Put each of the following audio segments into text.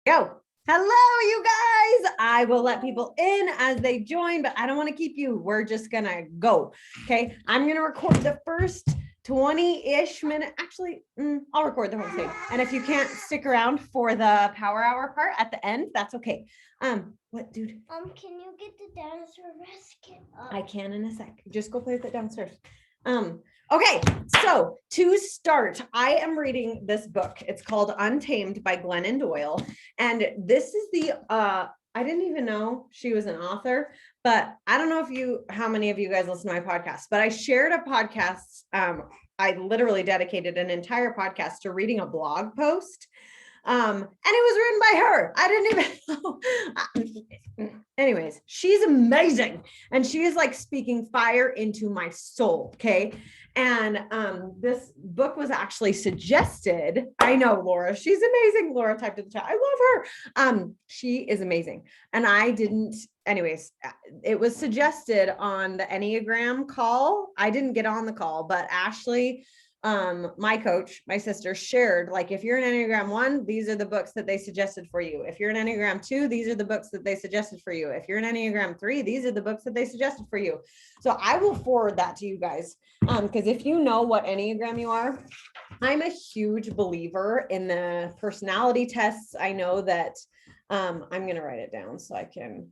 Go. Hello, you guys. I will let people in as they join, but I don't want to keep you. We're just going to go. Okay. I'm going to record the first 20-ish minute. Actually, I'll record the whole thing. And if you can't stick around for the power hour part at the end, that's okay. What, dude? Can you get the dinosaur basket up? I can in a sec. Just go play with it downstairs. Okay, so to start, I am reading this book. It's called Untamed by Glennon Doyle. And this is the, I didn't even know she was an author, but I don't know how many of you guys listen to my podcast, but I shared a podcast. I literally dedicated an entire podcast to reading a blog post. And it was written by her. I didn't even know. Anyways, she's amazing. And she is like speaking fire into my soul. Okay. And this book was actually suggested. I know Laura, she's amazing. Laura typed in the chat. I love her. She is amazing. And anyways, it was suggested on the Enneagram call. I didn't get on the call, but Ashley, my coach, my sister, shared, like, if you're an Enneagram 1, these are the books that they suggested for you. If you're an Enneagram 2, these are the books that they suggested for you. If you're an Enneagram 3, these are the books that they suggested for you. So I will forward that to you guys. Because if you know what Enneagram you are, I'm a huge believer in the personality tests. I know that I'm going to write it down so I can,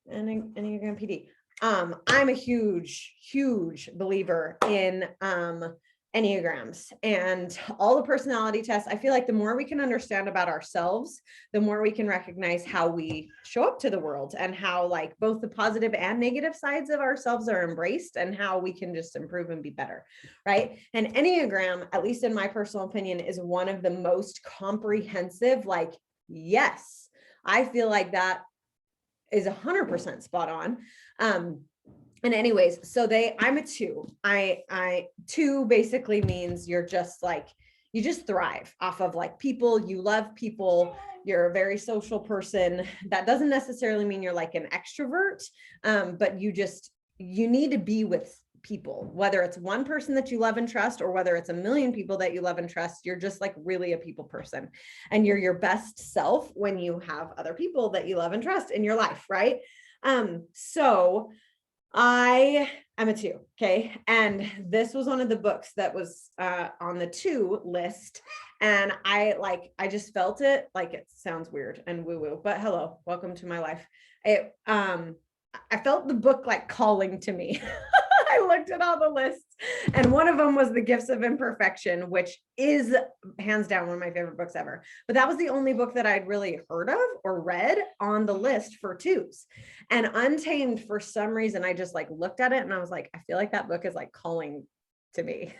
Enneagram PD. I'm a huge believer in Enneagrams and all the personality tests. I feel like the more we can understand about ourselves, the more we can recognize how we show up to the world and how, like, both the positive and negative sides of ourselves are embraced and how we can just improve and be better, right? And Enneagram, at least in my personal opinion, is one of the most comprehensive. Like, yes, I feel like is 100% spot on. And anyways, so I'm a 2. I 2 basically means you're just like, you just thrive off of like people, you love people, you're a very social person. That doesn't necessarily mean you're like an extrovert, but you need to be with people, whether it's one person that you love and trust, or whether it's a million people that you love and trust. You're just like really a people person, and you're your best self when you have other people that you love and trust in your life, right? So I am a 2. Okay. And this was one of the books that was on the 2 list. And I just felt it. Like, it sounds weird and woo-woo, but hello, welcome to my life. I felt the book like calling to me. I looked at all the lists, and one of them was The Gifts of Imperfection, which is hands down one of my favorite books ever. But that was the only book that I'd really heard of or read on the list for 2s. And Untamed, for some reason, I just like looked at it and I was like, I feel like that book is like calling to me.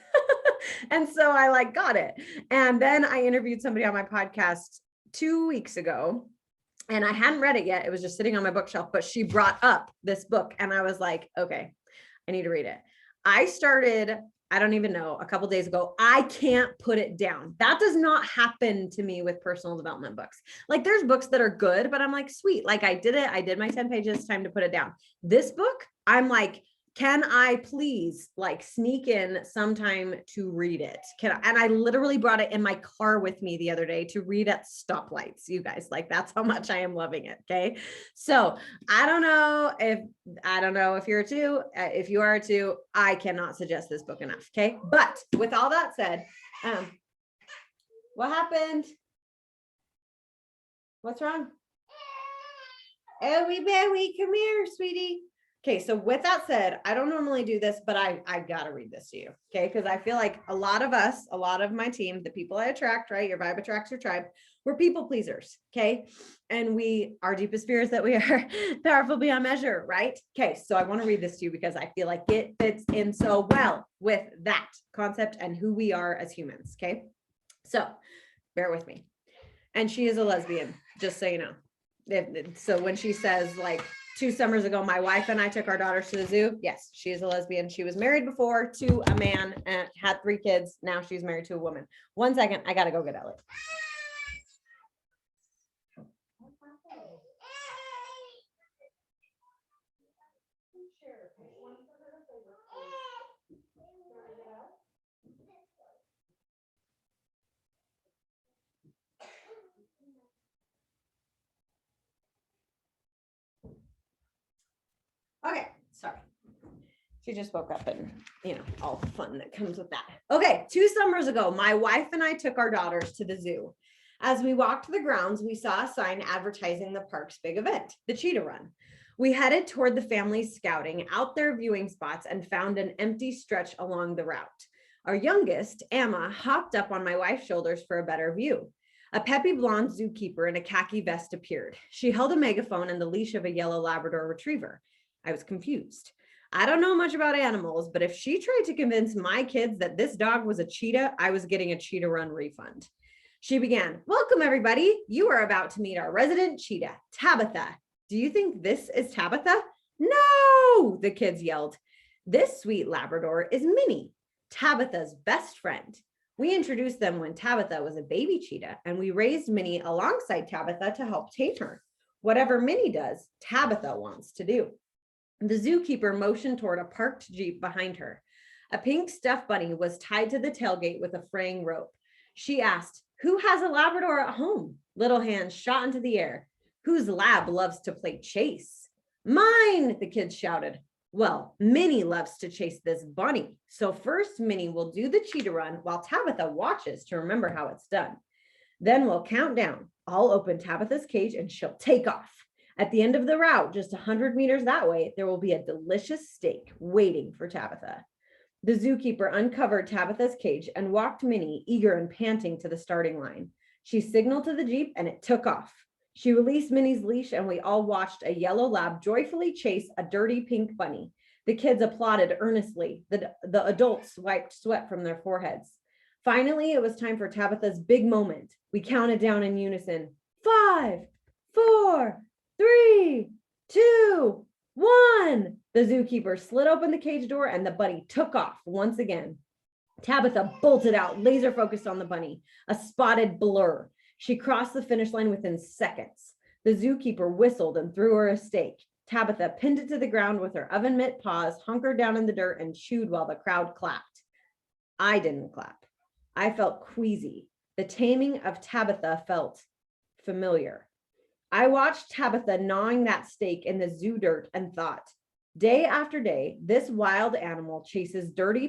And so I like got it. And then I interviewed somebody on my podcast 2 weeks ago, and I hadn't read it yet. It was just sitting on my bookshelf, but she brought up this book and I was like, okay, I need to read it. I started, I don't even know, a couple days ago. I can't put it down. That does not happen to me with personal development books. Like, there's books that are good, but I'm like, sweet. Like, I did it. I did my 10 pages, time to put it down. This book, I'm like, can I please like sneak in sometime to read it? And I literally brought it in my car with me the other day to read at stoplights, you guys. Like, that's how much I am loving it. Okay. So I don't know if you're a 2, if you are a 2, I cannot suggest this book enough. Okay. But with all that said, what happened? What's wrong? Owie Bowie, come here, sweetie. Okay, so with that said, I don't normally do this, but I got to read this to you, okay? Because I feel like a lot of my team, the people I attract, right? Your vibe attracts your tribe. We're people pleasers, okay? And our deepest fear is that we are powerful beyond measure, right? Okay, so I want to read this to you because I feel like it fits in so well with that concept and who we are as humans, okay? So bear with me. And she is a lesbian, just so you know. So when she says, like, 2 summers ago, my wife and I took our daughters to the zoo. Yes, she is a lesbian. She was married before to a man and had 3 kids. Now she's married to a woman. 1 second. I got to go get Ellie. Sorry. She just woke up and, all the fun that comes with that. Okay, 2 summers ago, my wife and I took our daughters to the zoo. As we walked the grounds, we saw a sign advertising the park's big event, the Cheetah Run. We headed toward the family's scouting out their viewing spots and found an empty stretch along the route. Our youngest, Emma, hopped up on my wife's shoulders for a better view. A peppy blonde zookeeper in a khaki vest appeared. She held a megaphone and the leash of a yellow Labrador retriever. I was confused. I don't know much about animals, but if she tried to convince my kids that this dog was a cheetah, I was getting a Cheetah Run refund. She began, "Welcome, everybody. You are about to meet our resident cheetah, Tabitha. Do you think this is Tabitha?" "No," the kids yelled. "This sweet Labrador is Minnie, Tabitha's best friend. We introduced them when Tabitha was a baby cheetah, and we raised Minnie alongside Tabitha to help tame her. Whatever Minnie does, Tabitha wants to do." The zookeeper motioned toward a parked Jeep behind her. A pink stuffed bunny was tied to the tailgate with a fraying rope. She asked, "Who has a Labrador at home?" Little hands shot into the air. "Whose lab loves to play chase?" "Mine," the kids shouted. "Well, Minnie loves to chase this bunny. So first Minnie will do the cheetah run while Tabitha watches to remember how it's done. Then we'll count down. I'll open Tabitha's cage and she'll take off. At the end of the route, just 100 meters that way, there will be a delicious steak waiting for Tabitha." The zookeeper uncovered Tabitha's cage and walked Minnie, eager and panting, to the starting line. She signaled to the Jeep and it took off. She released Minnie's leash and we all watched a yellow lab joyfully chase a dirty pink bunny. The kids applauded earnestly. The adults wiped sweat from their foreheads. Finally, it was time for Tabitha's big moment. We counted down in unison. 5, 4, 3, 2, 1. The zookeeper slid open the cage door and the bunny took off once again. Tabitha bolted out, laser focused on the bunny, a spotted blur. She crossed the finish line within seconds. The zookeeper whistled and threw her a steak. Tabitha pinned it to the ground with her oven mitt paws, hunkered down in the dirt, and chewed while the crowd clapped. I didn't clap. I felt queasy. The taming of Tabitha felt familiar. I watched Tabitha gnawing that steak in the zoo dirt and thought, day after day, this wild animal chases dirty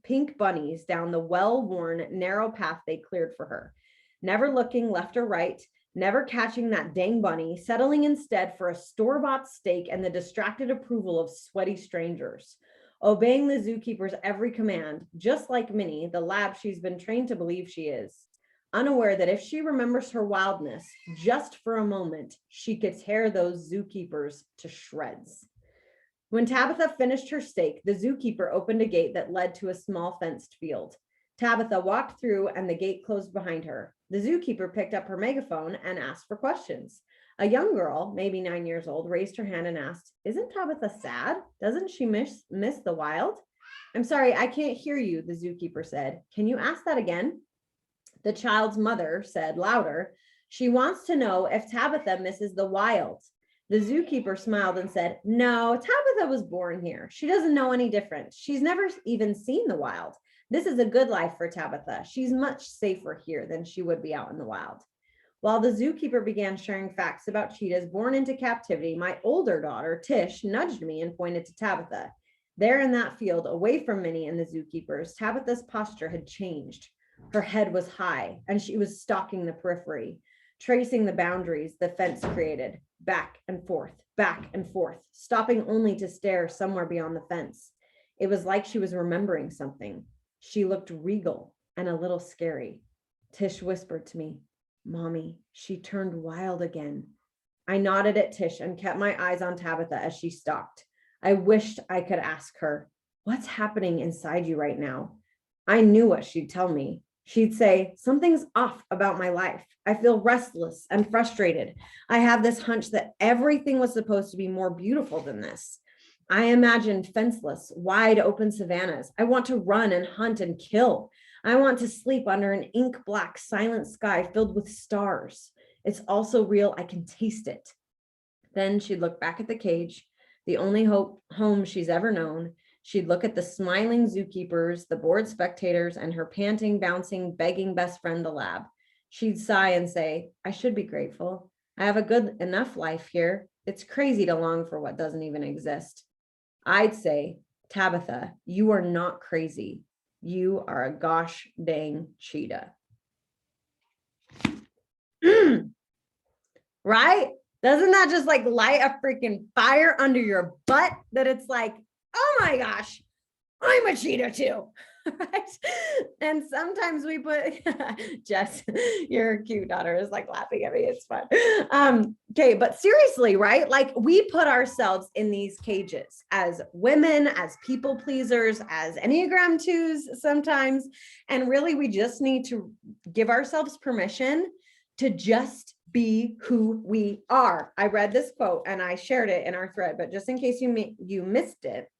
pink bunnies down the well-worn, narrow path they cleared for her, never looking left or right, never catching that dang bunny, settling instead for a store-bought steak and the distracted approval of sweaty strangers, obeying the zookeeper's every command, just like Minnie, the lab she's been trained to believe she is, unaware that if she remembers her wildness just for a moment, she could tear those zookeepers to shreds. When Tabitha finished her steak, the zookeeper opened a gate that led to a small fenced field. Tabitha walked through and the gate closed behind her. The zookeeper picked up her megaphone and asked for questions. A young girl, maybe 9 years old, raised her hand and asked, "Isn't Tabitha sad? Doesn't she miss the wild?" "I'm sorry, I can't hear you," the zookeeper said. "Can you ask that again?" The child's mother said louder, "She wants to know if Tabitha misses the wild." The zookeeper smiled and said, "No, Tabitha was born here. She doesn't know any different. She's never even seen the wild. This is a good life for Tabitha. She's much safer here than she would be out in the wild." While the zookeeper began sharing facts about cheetahs born into captivity, my older daughter, Tish, nudged me and pointed to Tabitha. There in that field, away from Minnie and the zookeepers, Tabitha's posture had changed. Her head was high, and she was stalking the periphery, tracing the boundaries the fence created, back and forth, stopping only to stare somewhere beyond the fence. It was like she was remembering something. She looked regal and a little scary. Tish whispered to me, "Mommy, she turned wild again." I nodded at Tish and kept my eyes on Tabitha as she stalked. I wished I could ask her, "What's happening inside you right now?" I knew what she'd tell me. She'd say, "Something's off about my life. I feel restless and frustrated. I have this hunch that everything was supposed to be more beautiful than this. I imagined fenceless, wide open savannas. I want to run and hunt and kill. I want to sleep under an ink black, silent sky filled with stars. It's also real. I can taste it." Then she'd look back at the cage, the only home she's ever known. She'd look at the smiling zookeepers, the bored spectators, and her panting, bouncing, begging best friend, the lab. She'd sigh and say, "I should be grateful. I have a good enough life here. It's crazy to long for what doesn't even exist." I'd say, Tabitha, you are not crazy. You are a gosh dang cheetah. Right? Doesn't that just like light a freaking fire under your butt that it's like, oh my gosh, I'm a cheetah too. Right? And sometimes we put Jess, your cute daughter is like laughing at me. It's fun. Okay, but seriously, right? Like we put ourselves in these cages as women, as people pleasers, as Enneagram 2s sometimes. And really, we just need to give ourselves permission to just be who we are. I read this quote and I shared it in our thread, but just in case you missed it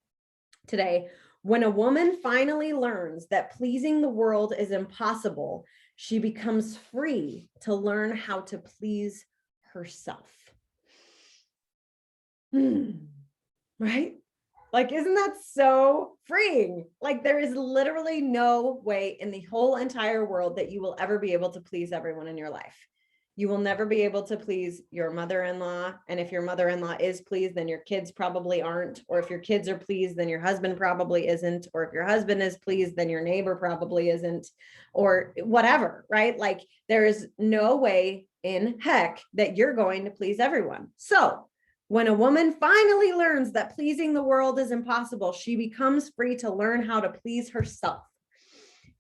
today, when a woman finally learns that pleasing the world is impossible, she becomes free to learn how to please herself. Right? Like, isn't that so freeing? Like, there is literally no way in the whole entire world that you will ever be able to please everyone in your life. You will never be able to please your mother-in-law. And if your mother-in-law is pleased, then your kids probably aren't. Or if your kids are pleased, then your husband probably isn't. Or if your husband is pleased, then your neighbor probably isn't, or whatever, right? Like there is no way in heck that you're going to please everyone. So when a woman finally learns that pleasing the world is impossible, she becomes free to learn how to please herself.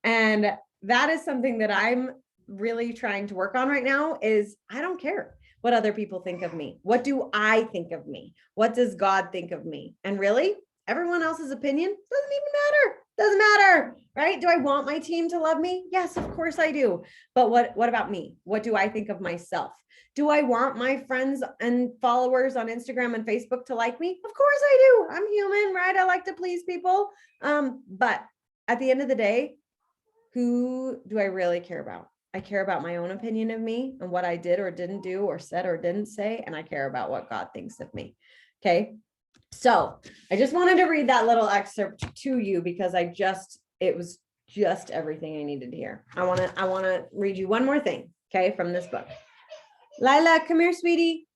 And that is something that I'm really trying to work on right now. Is I don't care what other people think of me. What do I think of me? What does God think of me? And really, everyone else's opinion doesn't even matter. Doesn't matter, right? Do I want my team to love me? Yes, of course I do. But what about me? What do I think of myself? Do I want my friends and followers on Instagram and Facebook to like me? Of course I do. I'm human, right? I like to please people. But at the end of the day, who do I really care about? I care about my own opinion of me and what I did or didn't do or said or didn't say. And I care about what God thinks of me. Okay. So I just wanted to read that little excerpt to you because it was just everything I needed to hear. I want to read you one more thing. Okay. From this book. Lila, come here, sweetie.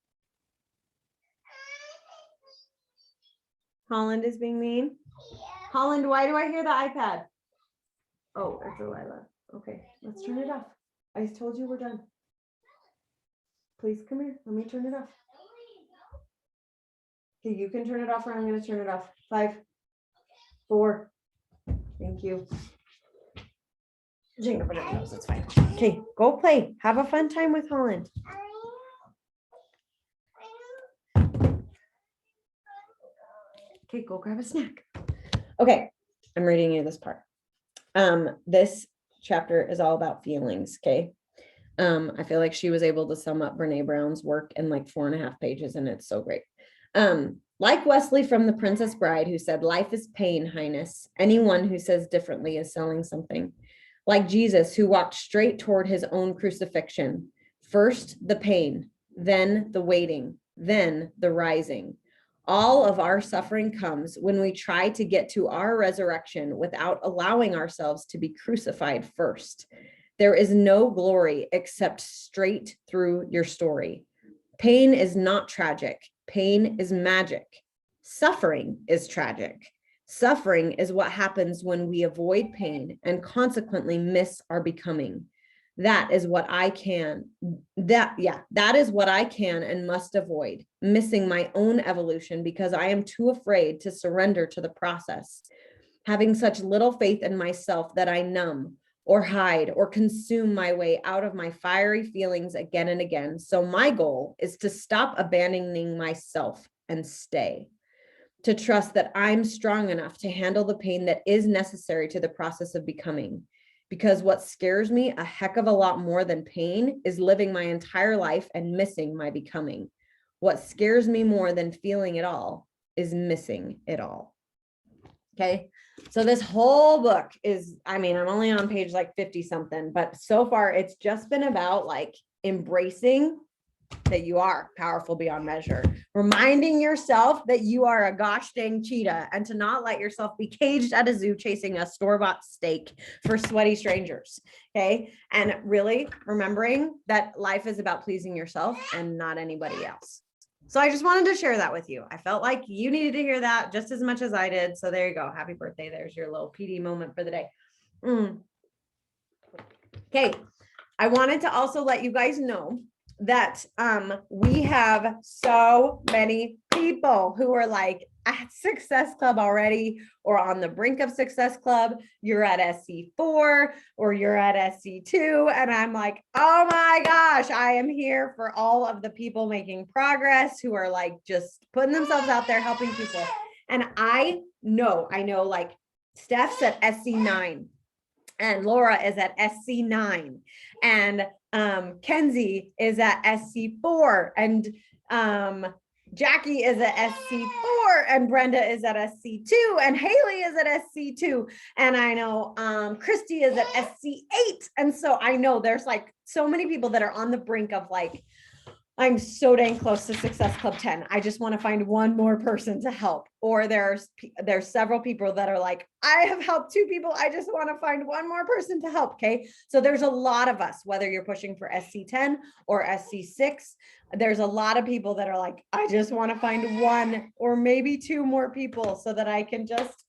Holland is being mean. Holland, why do I hear the iPad? Oh, it's Lila. Okay, let's turn it off. I told you we're done. Please come here. Let me turn it off. Okay, you can turn it off or I'm going to turn it off. 5, 4. Thank you. It's fine. Okay, go play. Have a fun time with Holland. Okay, go grab a snack. Okay, I'm reading you this part. This chapter is all about feelings. Okay. I feel like she was able to sum up Brene Brown's work in like 4.5 pages, and it's so great. Like Wesley from The Princess Bride, who said, "Life is pain, Highness. Anyone who says differently is selling something." Like Jesus, who walked straight toward his own crucifixion. First the pain, then the waiting, then the rising. All of our suffering comes when we try to get to our resurrection without allowing ourselves to be crucified first. There is no glory except straight through your story. Pain is not tragic. Pain is magic. Suffering is tragic. Suffering is what happens when we avoid pain and consequently miss our becoming. That is what I can and must avoid, missing my own evolution because I am too afraid to surrender to the process, having such little faith in myself that I numb or hide or consume my way out of my fiery feelings again and again. So my goal is to stop abandoning myself and stay, to trust that I'm strong enough to handle the pain that is necessary to the process of becoming. Because what scares me a heck of a lot more than pain is living my entire life and missing my becoming. What scares me more than feeling it all is missing it all. Okay. So this whole book is, I'm only on page like 50 something, but so far it's just been about like embracing that you are powerful beyond measure, reminding yourself that you are a gosh dang cheetah, and to not let yourself be caged at a zoo chasing a store-bought steak for sweaty strangers. Okay. And really remembering that life is about pleasing yourself and not anybody else. So I just wanted to share that with you. I felt like you needed to hear that just as much as I did. So there you go. Happy birthday. There's your little PD moment for the day. Okay. I wanted to also let you guys know that we have so many people who are like at Success Club already or on the brink of Success Club. You're at SC4 or you're at SC2. And I'm like, oh my gosh, I am here for all of the people making progress who are like just putting themselves out there, helping people. And I know like Steph's at SC9 and Laura is at SC9 and Kenzie is at SC4 and Jackie is at SC4 and Brenda is at SC2 and Haley is at SC2 and I know Christy is at SC8 and so I know there's like so many people that are on the brink of like I'm so dang close to Success Club 10. I just want to find one more person to help. Or there's several people that are like, I have helped 2 people. I just want to find one more person to help. Okay. So there's a lot of us, whether you're pushing for SC10 or SC6, there's a lot of people that are like, I just want to find 1 or maybe 2 more people so that I can just,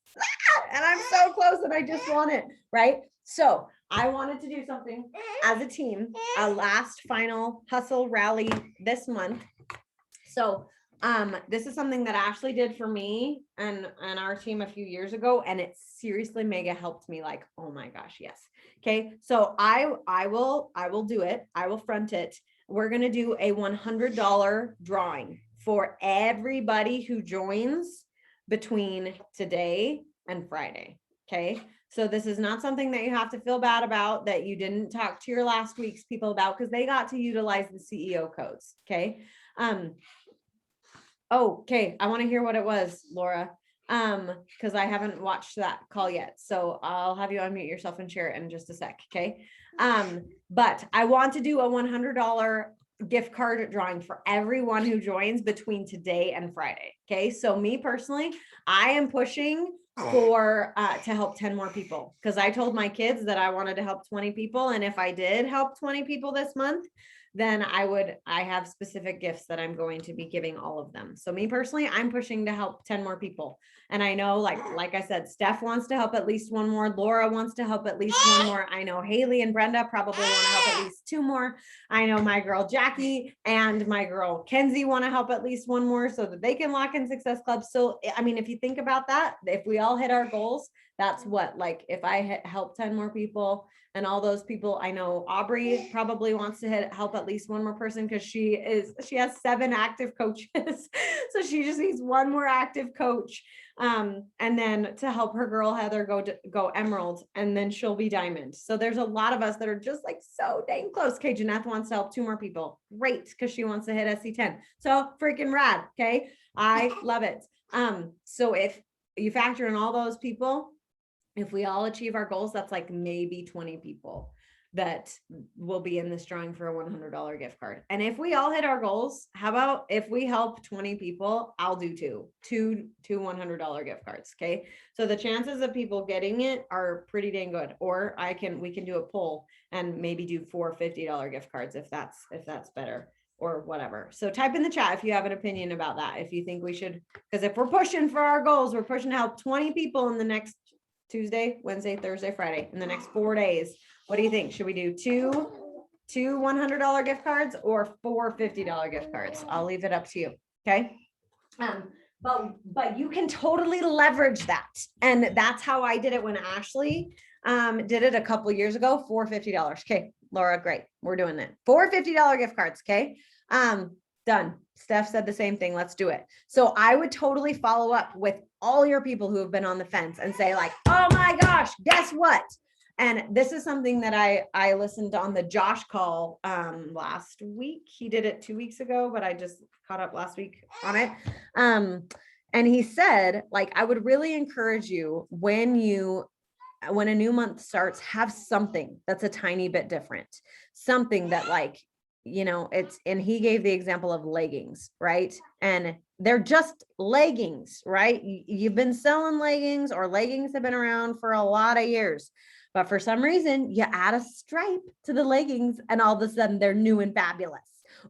and I'm so close and I just want it. Right. So I wanted to do something as a team, a last final hustle rally this month. So this is something that Ashley did for me and our team a few years ago. And it seriously mega helped me like, oh my gosh, yes. Okay. So I will do it. I will front it. We're going to do a $100 drawing for everybody who joins between today and Friday. Okay. So this is not something that you have to feel bad about that you didn't talk to your last week's people about because they got to utilize the CEO codes. Okay. Okay. I want to hear what it was, Laura. Because I haven't watched that call yet. So I'll have you unmute yourself and share it in just a sec. Okay. But I want to do a $100 gift card drawing for everyone who joins between today and Friday. Okay. So me personally, I am pushing for to help 10 more people because I told my kids that I wanted to help 20 people. And if I did help 20 people this month, then I have specific gifts that I'm going to be giving all of them. So me personally, I'm pushing to help 10 more people. And I know, like I said, Steph wants to help at least 1 more. Laura wants to help at least 1 more. I know Haley and Brenda probably want to help at least 2 more. I know my girl Jackie and my girl Kenzie want to help at least 1 more so that they can lock in Success Club. So, I mean, if you think about that, if we all hit our goals, that's what, like, if I help 10 more people and all those people, I know Aubrey probably wants to help at least 1 more person because she has 7 active coaches. So she just needs 1 more active coach. And then to help her girl Heather go emerald, and then she'll be diamond. So there's a lot of us that are just like so dang close. Okay, Jeanette wants to help 2 more people. Great, because she wants to hit SC10. So freaking rad. Okay, I love it. So if you factor in all those people, if we all achieve our goals, that's like maybe 20 people that will be in this drawing for a $100 gift card. And if we all hit our goals, how about if we help 20 people, I'll do two $100 gift cards. Okay. So the chances of people getting it are pretty dang good. Or we can do a poll and maybe do 4 $50 gift cards if that's better or whatever. So type in the chat if you have an opinion about that. If you think we should, because if we're pushing for our goals, we're pushing to help 20 people in the next Tuesday, Wednesday, Thursday, Friday, in the next 4 days. What do you think? Should we do two $100 gift cards or 4 $50 gift cards? I'll leave it up to you. Okay. But you can totally leverage that. And that's how I did it when Ashley did it a couple years ago, 4 $50. Okay, Laura, great. We're doing it. 4 $50 gift cards. Okay. Done. Steph said the same thing. Let's do it. So I would totally follow up with all your people who have been on the fence and say like, oh my gosh, guess what? And this is something that I listened on the Josh call last week. He did it 2 weeks ago, but I just caught up last week on it. And he said, like, I would really encourage you when a new month starts, have something that's a tiny bit different, something that like, and he gave the example of leggings, right? And they're just leggings, right? You've been selling leggings, or leggings have been around for a lot of years, but for some reason you add a stripe to the leggings and all of a sudden they're new and fabulous.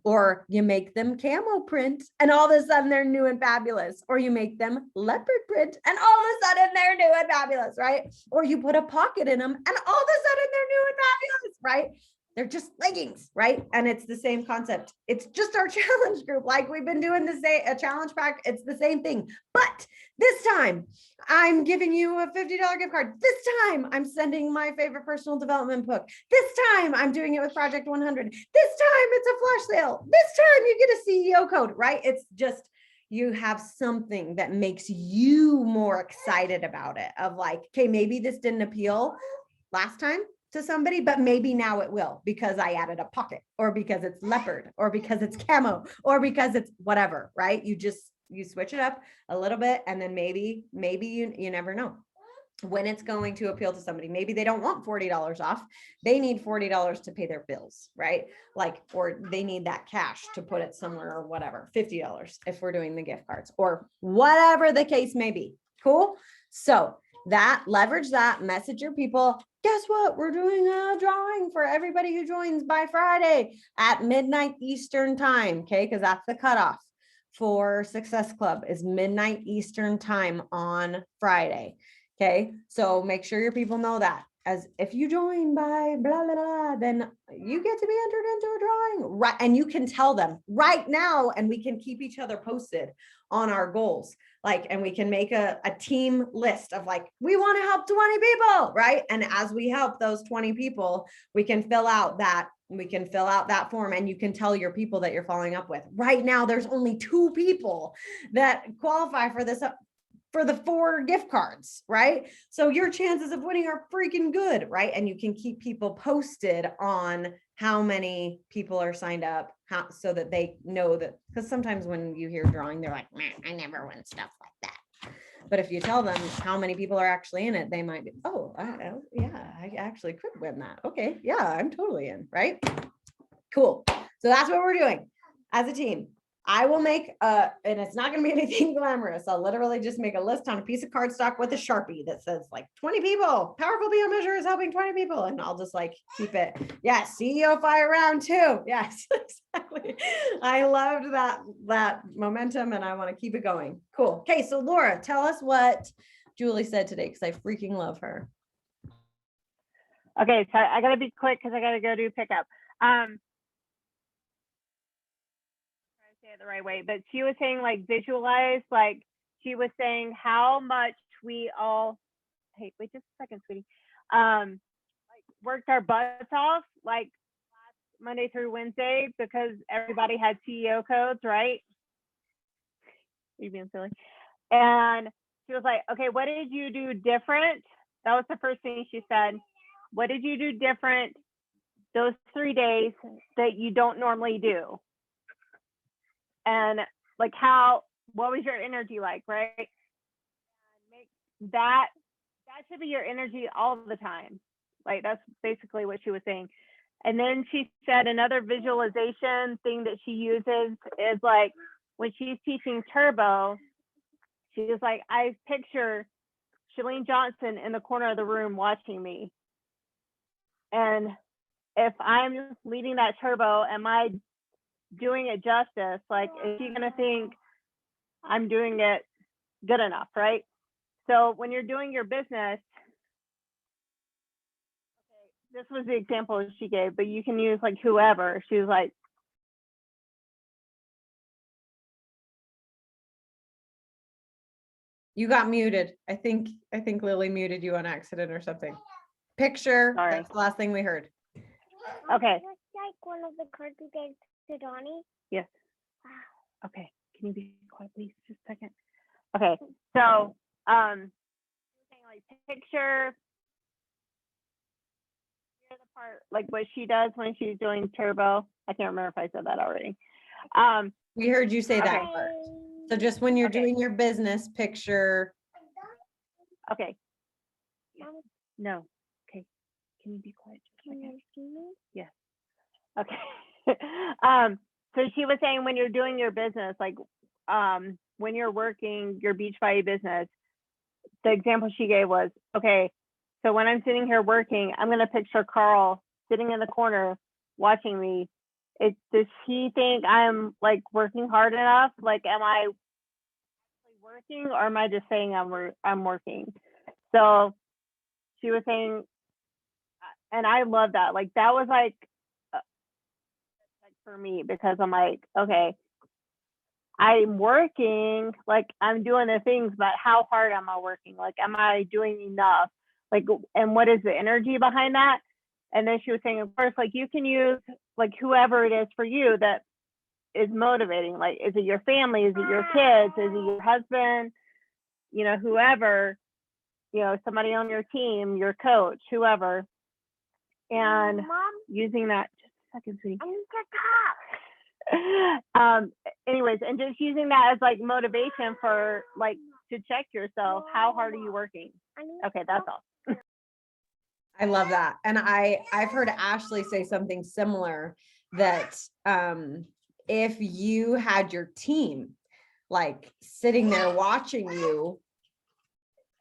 Or you make them camo print and all of a sudden they're new and fabulous. Or you make them leopard print and all of a sudden they're new and fabulous, right? Or you put a pocket in them and all of a sudden they're new and fabulous, right? They're just leggings, right? And it's the same concept. It's just our challenge group. Like we've been doing a challenge pack. It's the same thing. But this time I'm giving you a $50 gift card. This time I'm sending my favorite personal development book. This time I'm doing it with Project 100. This time it's a flash sale. This time you get a CEO code, right? It's just, you have something that makes you more excited about it, of like, okay, maybe this didn't appeal last time to somebody, but maybe now it will because I added a pocket, or because it's leopard, or because it's camo, or because it's whatever, right? You switch it up a little bit, and then maybe you never know when it's going to appeal to somebody. Maybe they don't want $40 off. They need $40 to pay their bills, right? Like, or they need that cash to put it somewhere, or whatever, $50 if we're doing the gift cards, or whatever the case may be. Cool. So leverage that, message your people. Guess what? We're doing a drawing for everybody who joins by Friday at midnight Eastern time. Okay. Cause that's the cutoff for Success Club, is midnight Eastern time on Friday. Okay. So make sure your people know that, as if you join by blah, blah, blah, then you get to be entered into a drawing, right? And you can tell them right now, and we can keep each other posted on our goals. Like, and we can make a team list of like, we want to help 20 people, right? And as we help those 20 people, we can fill out that form, and you can tell your people that you're following up with. Right now, there's only 2 people that qualify for this, for the 4 gift cards, right? So your chances of winning are freaking good, right? And you can keep people posted on how many people are signed up, so that they know that, because sometimes when you hear drawing, they're like, man, I never win stuff like that. But if you tell them how many people are actually in it, they might be, oh, yeah, I actually could win that. Okay, yeah, I'm totally in, right? Cool. So that's what we're doing as a team. I will make and it's not going to be anything glamorous. I'll literally just make a list on a piece of cardstock with a Sharpie that says like 20 people, powerful BO measure is helping 20 people. And I'll just like keep it. Yes. CEO fire round 2. Yes, exactly. I loved that momentum, and I want to keep it going. Cool. Okay. So Laura, tell us what Julie said today, because I freaking love her. Okay. So I got to be quick because I got to go do pickup. Say it the right way, but she was saying like visualize, like she was saying how much we all, hey, wait just a second, sweetie, like worked our butts off like last Monday through Wednesday because everybody had CEO codes, right? You being silly. And she was like, okay, what did you do different? That was the first thing she said. What did you do different those 3 days that you don't normally do? And like what was your energy like, right? And make that should be your energy all the time. Like that's basically what she was saying. And then she said another visualization thing that she uses is like when she's teaching Turbo, she was like, I picture Chalene Johnson in the corner of the room watching me. And if I'm leading that Turbo, am I doing it justice? Like, is she gonna think I'm doing it good enough, right? So when you're doing your business, okay, this was the example she gave, but you can use like whoever. She was like, you got muted. I think Lily muted you on accident or something. Picture. Sorry. That's the last thing we heard. Okay. Like one of the cards we gave to Donnie. Yes. Okay. Can you be quiet, please? Just a second. Okay. So, like picture the part like what she does when she's doing Turbo. I can't remember if I said that already. We heard you say that Okay. part. So just when you're Okay. doing your business, picture. Okay. No. Okay. Can you be quiet? Can you see me? Yes. Okay. So she was saying when you're doing your business, like when you're working your Beachbody business, the example she gave was, okay, so when I'm sitting here working, I'm going to picture Carl sitting in the corner watching me does she think I'm like working hard enough? Like, am I working, or am I just saying I'm working? So she was saying, and I love that. Like, that was like for me, because I'm like, okay, I'm working, like I'm doing the things, but how hard am I working? Like, am I doing enough? Like, and what is the energy behind that? And then she was saying, of course, like you can use like whoever it is for you that is motivating. Like, is it your family? Is it your kids? Is it your husband? You know, whoever, you know, somebody on your team, your coach, whoever. And Mom, using that, just a second, sweetie. I need to talk. Anyways, and just using that as like motivation for like to check yourself. How hard are you working? I need Okay, that's all. I love that. And I've heard Ashley say something similar, that if you had your team like sitting there watching you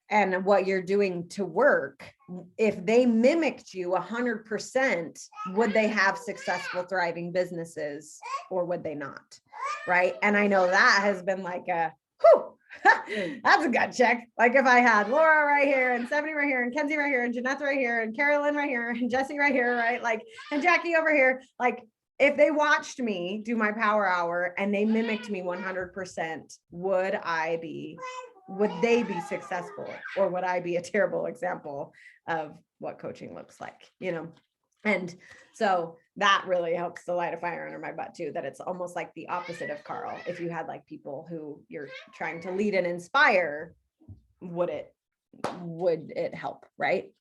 and what you're doing to work, if they mimicked you 100%, would they have successful, thriving businesses, or would they not? Right. And I know that has been like a, whew, that's a gut check. Like if I had Laura right here, and Stephanie right here, and Kenzie right here, and Jeanette right here, and Carolyn right here, and Jesse right here, right? Like, and Jackie over here, like if they watched me do my power hour and they mimicked me 100%, would they be successful, or would I be a terrible example of what coaching looks like, you know? And so that really helps to light a fire under my butt too, that it's almost like the opposite of Carl. If you had like people who you're trying to lead and inspire, would it help? Right.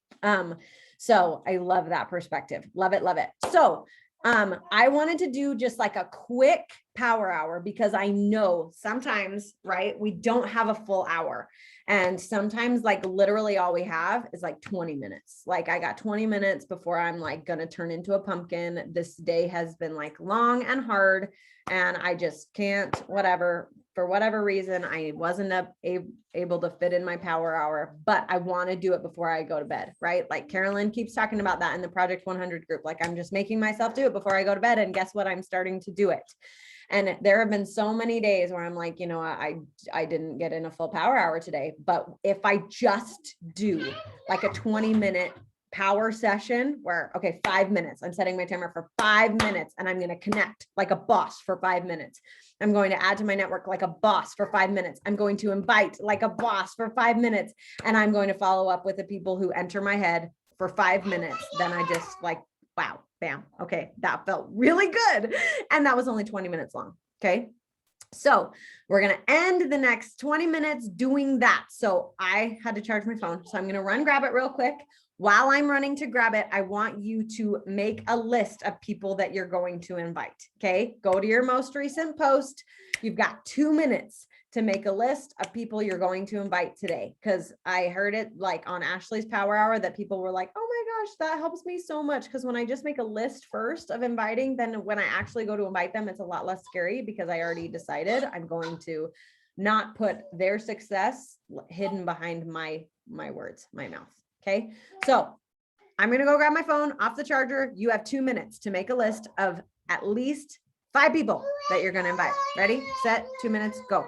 So I love that perspective. Love it. Love it. So I wanted to do just like a quick power hour, because I know sometimes, right, we don't have a full hour. And sometimes like literally all we have is like 20 minutes. Like I got 20 minutes before I'm like going to turn into a pumpkin. This day has been like long and hard, and I just can't, for whatever reason, I wasn't able to fit in my power hour, but I want to do it before I go to bed, right? Like Carolyn keeps talking about that in the Project 100 group. Like I'm just making myself do it before I go to bed, and guess what? I'm starting to do it. And there have been so many days where I'm like, you know, I didn't get in a full power hour today, but if I just do like a 20-minute power session where, okay, 5 minutes, I'm setting my timer for 5 minutes, and I'm going to connect like a boss for 5 minutes. I'm going to add to my network like a boss for 5 minutes. I'm going to invite like a boss for 5 minutes, and I'm going to follow up with the people who enter my head for 5 minutes. Then I just like, wow, bam. Okay. That felt really good. And that was only 20 minutes long. Okay. So we're going to end the next 20 minutes doing that. So I had to charge my phone. So I'm going to run, grab it real quick. While I'm running to grab it, I want you to make a list of people that you're going to invite. Okay. Go to your most recent post. You've got 2 minutes to make a list of people you're going to invite today. Cause I heard it like on Ashley's power hour that people were like, oh my gosh, that helps me so much. Cause when I just make a list first of inviting, then when I actually go to invite them, it's a lot less scary, because I already decided I'm going to not put their success hidden behind my words, my mouth. Okay. So I'm going to go grab my phone off the charger. You have 2 minutes to make a list of at least 5 people that you're going to invite. Ready, set, 2 minutes, go.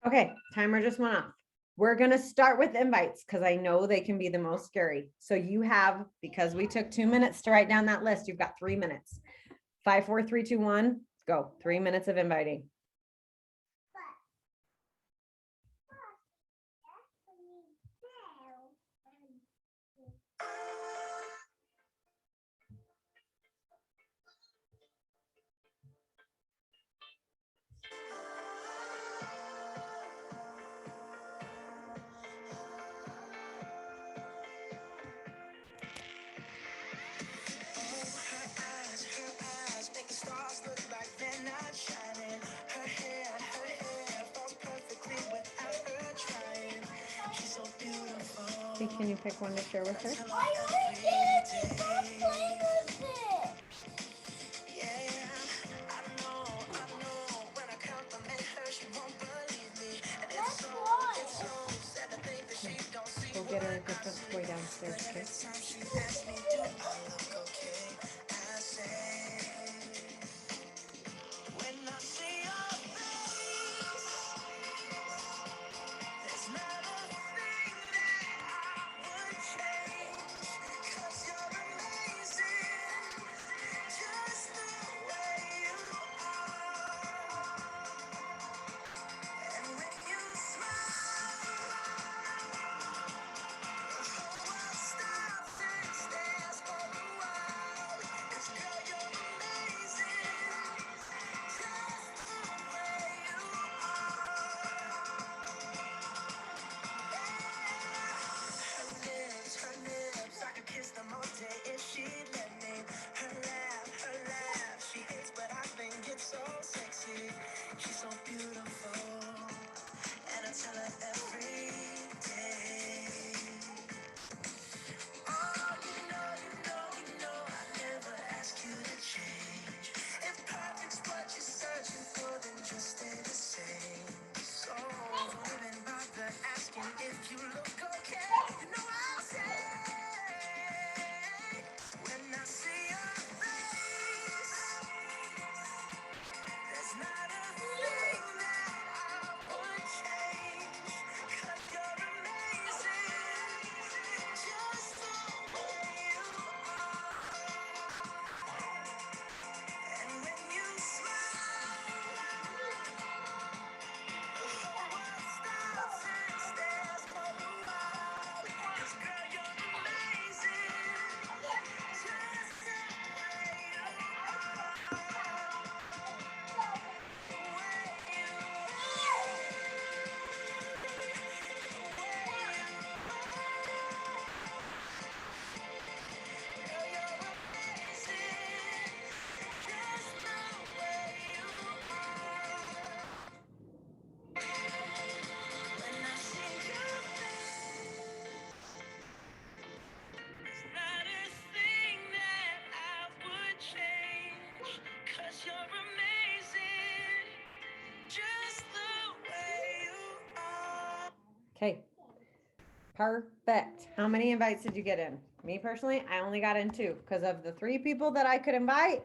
Okay, timer just went off. We're gonna start with invites because I know they can be the most scary. So you have, because we took 2 minutes to write down that list, you've got 3 minutes. 5, 4, 3, 2, 1, go. 3 minutes of inviting. See, can you pick one to share with her? Go get her a different toy downstairs, okay? Okay. Perfect. How many invites did you get in? Me personally, I only got in 2 because of the 3 people that I could invite.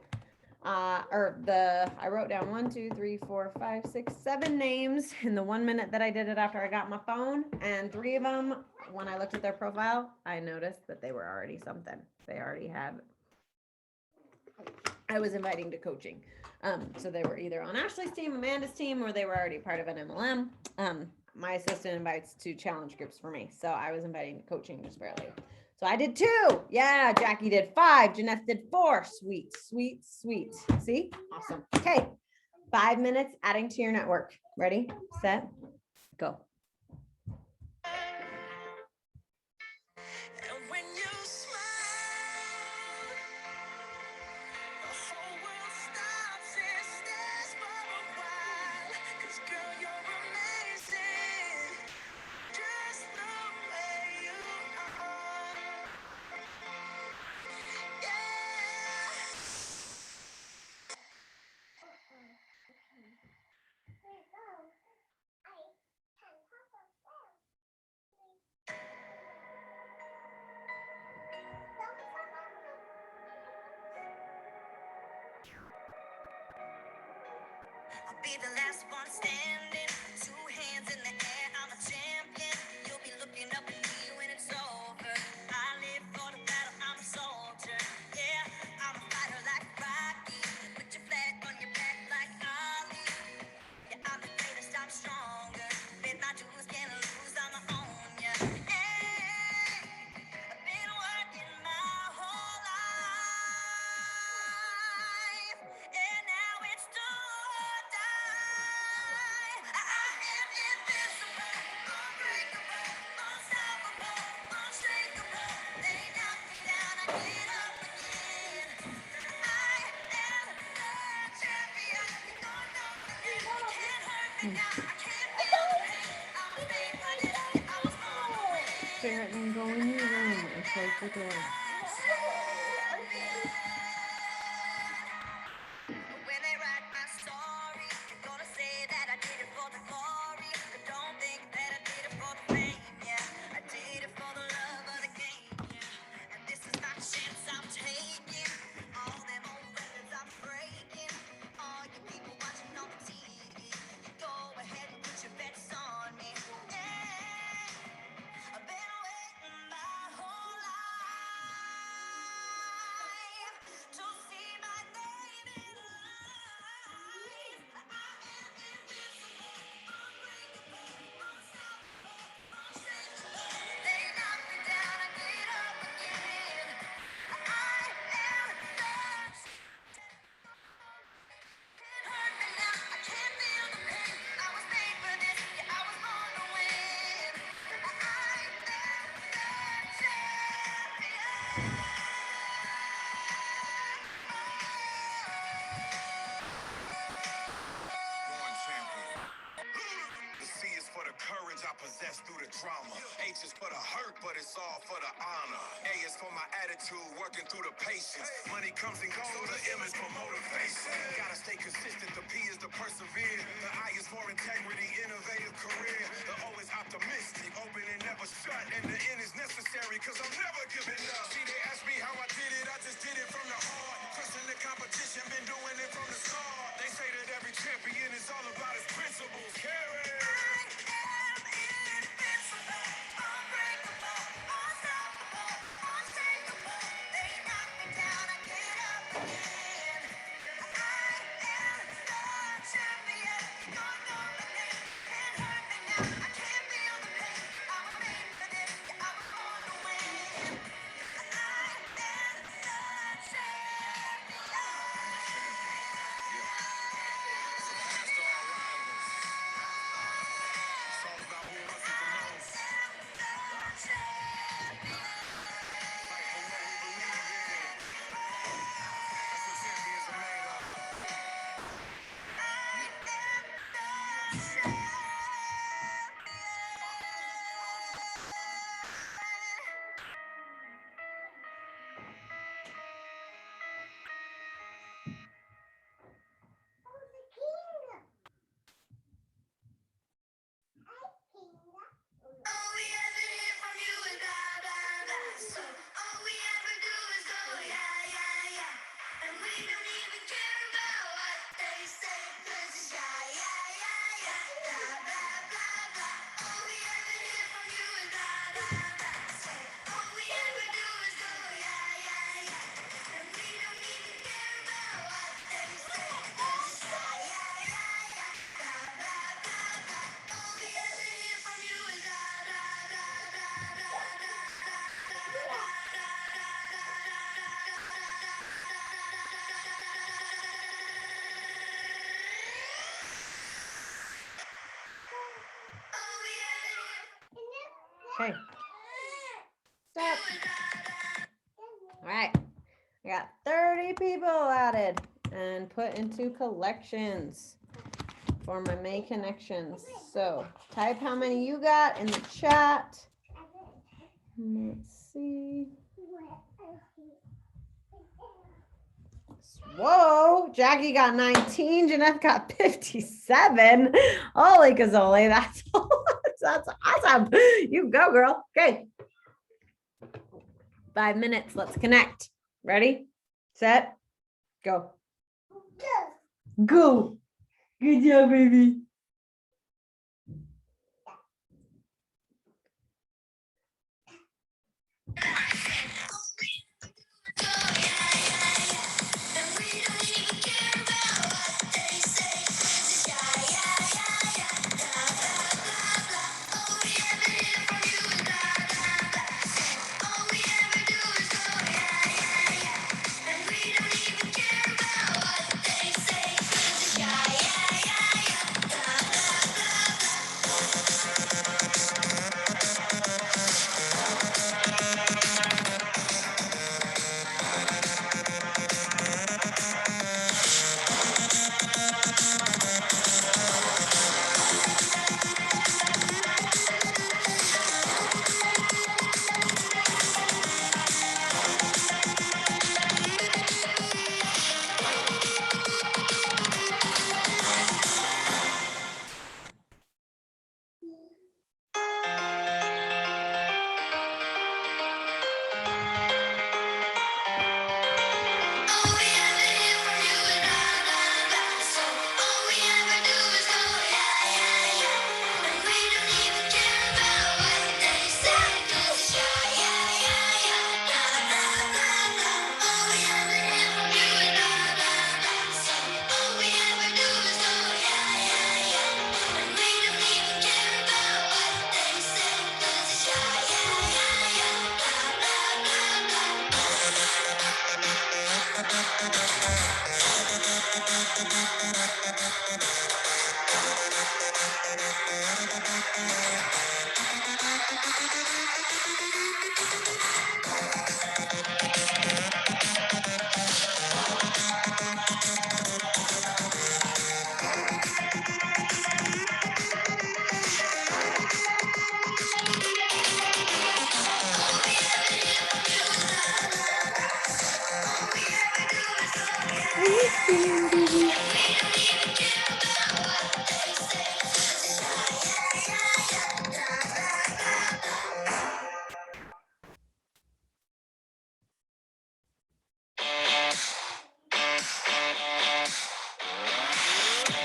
I wrote down 1, 2, 3, 4, 5, 6, 7 names in the 1 minute that I did it after I got my phone. And 3 of them, when I looked at their profile, I noticed that they were already something. They already had, I was inviting to coaching. So they were either on Ashley's team, Amanda's team, or they were already part of an MLM. My assistant invites 2 challenge groups for me. So I was inviting to coaching just barely. So I did 2. Yeah, Jackie did 5. Jeanette did 4. Sweet, sweet, sweet. See? Awesome. Okay. 5 minutes adding to your network. Ready, set, go. be the last one standing. Two hands in the air, I'm a champion. You'll be looking up at me when it's over. I live for the battle, I'm a soldier. Yeah, I'm a fighter like Rocky. Put your flag on your back like Ali. Yeah, I'm the greatest, I'm stronger. Bet my dues can't lose, I'ma own ya. Hey, I've been working my whole life, and now it's do or die. I am invincible, unbreakable, unstoppable, unshakable. They knock me down, I get up again. I am the champion. You're going up again. You can't hurt me now. I can't feel the pain. I was made for this. I was born to win. Parrot, then go in your room and close the door. When they write my story, they're gonna say that I did it for the glory. But don't think that I did it for the fame, yeah. I did it for the love of the game, yeah. And this is my chance I'm taking. All them old records I'm breaking. All you people watching on the TV, go ahead and put your bets on me. Yeah. I've been waiting my whole life to see my name in lights. I am invincible, unbreakable, unstoppable, unshakable. They knock me down, I get up again. I am the can't hurt me now. I can't feel the pain. I was made for this. Yeah, I was born to win. I am the champion. Born champion. The C is for the courage I possess through the trauma. H is for the hurt, but it's all for the honor. A is for my attitude, working through the patience. Money comes and goes, the M is for motivation. Gotta stay consistent, the P is to persevere. The I is for integrity, innovative career. The O is optimistic, open and never shut. And the N is necessary, cause I'm never giving up. See, they ask me how I did it, I just did it from the heart. Crushing the competition, been doing it from the start. They say that every champion is all about his principles. Carry. Okay. Stop. All right. I got 30 people added and put into collections for my May connections. So type how many you got in the chat. Let's see. Whoa, Jackie got 19. Jeanette got 57. Holy cazoli, that's awesome. You go, girl. Okay. 5 minutes. Let's connect. Ready, set, go. Go. Good job, baby.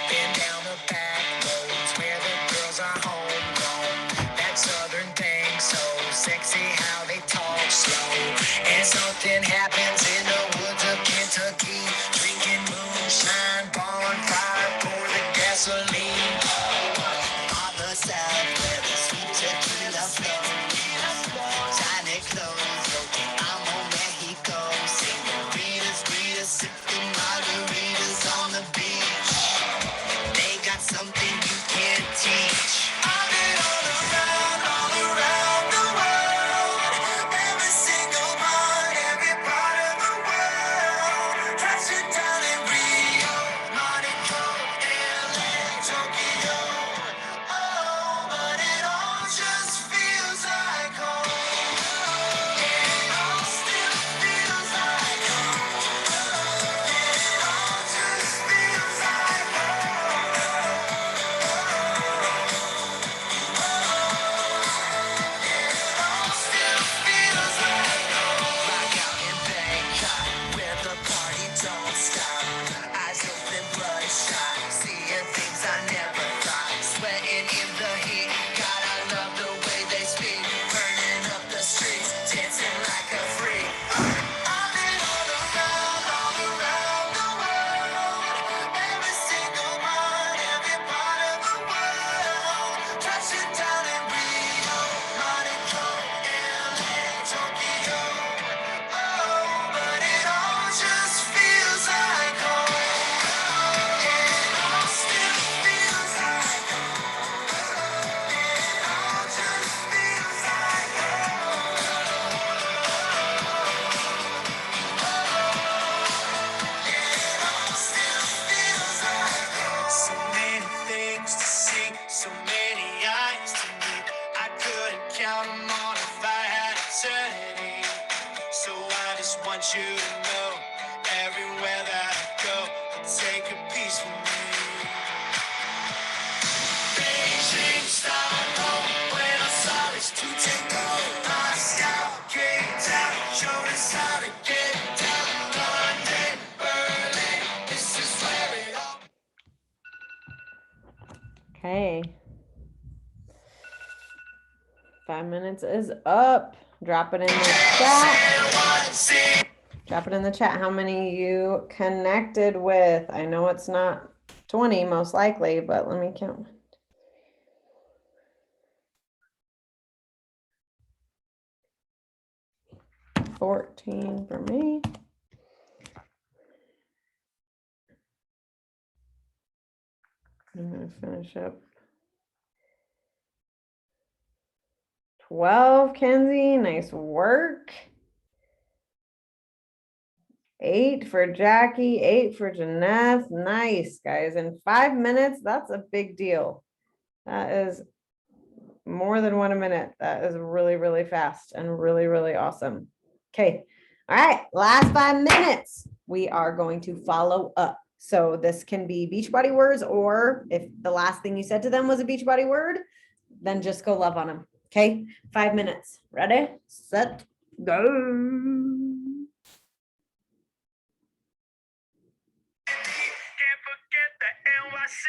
Been down the back roads where the girls are homegrown. That southern thing so sexy how they talk slow. And something happens in the woods of Kentucky. Drinking moonshine, bonfire, pour the gasoline. On the south where the sweet tequila flows. Tiny clothes, looking amo Mexico. Senoritas, sipping margaritas on the beach. They got some Okay. 5 minutes is up. Drop it in the chat. Drop it in the chat how many you connected with. I know it's not 20 most likely, but let me count. $14 for me. I'm gonna finish up. 12, Kenzie, nice work. 8 for Jackie, 8 for Jeanette. Nice, guys. In 5 minutes, that's a big deal. That is more than 1 minute. That is really, really fast and really, really awesome. Okay. All right. Last 5 minutes. We are going to follow up. So this can be Beachbody words, or if the last thing you said to them was a Beachbody word, then just go love on them. Okay. 5 minutes. Ready, set, go. Can't forget the NYC.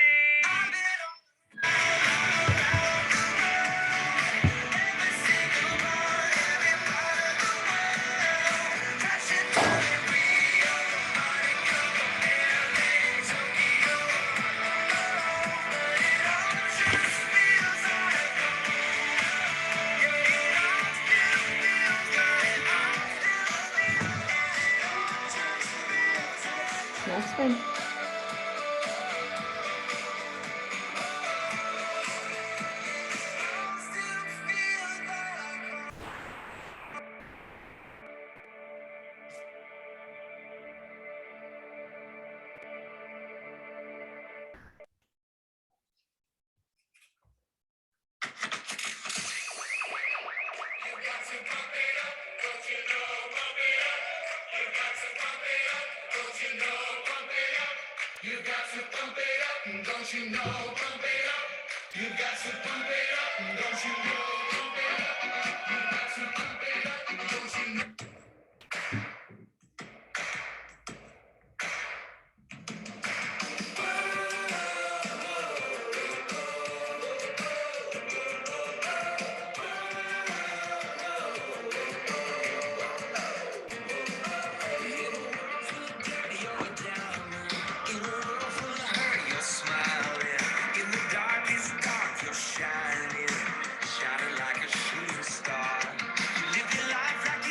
That's fine. Shining like a shooting star. You live your life like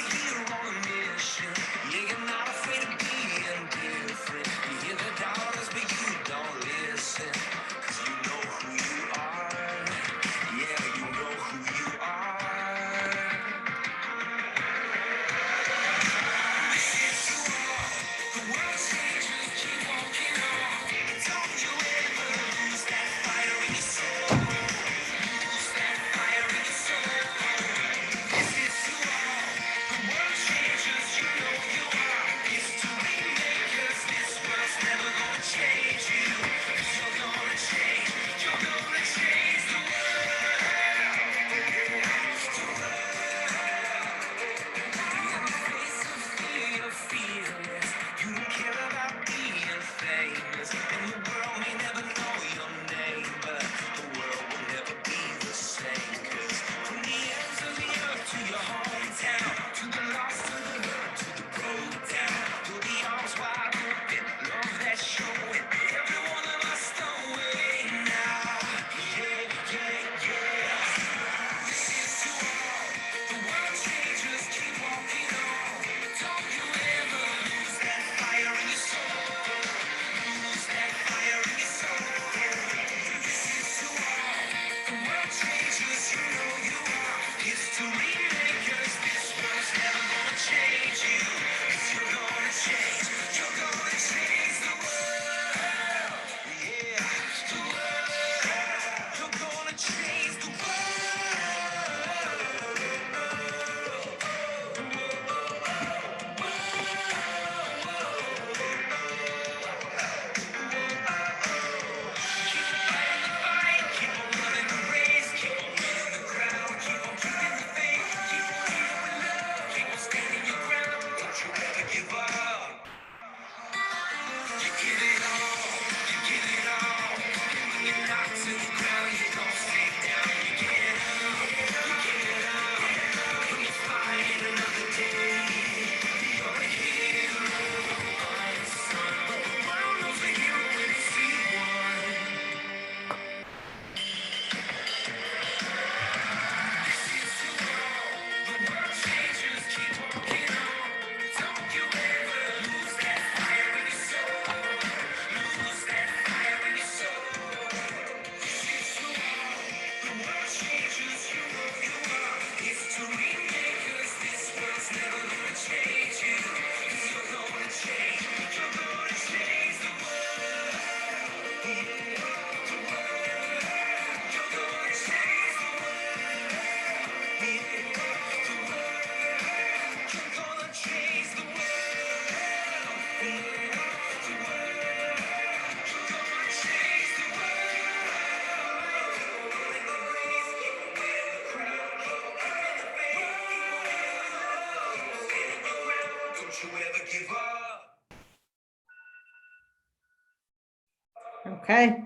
Okay.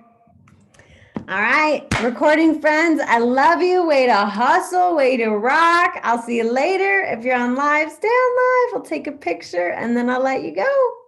All right, recording friends, I love you. Way to hustle, way to rock. I'll see you later. If you're on live, stay on live. I'll take a picture and then I'll let you go.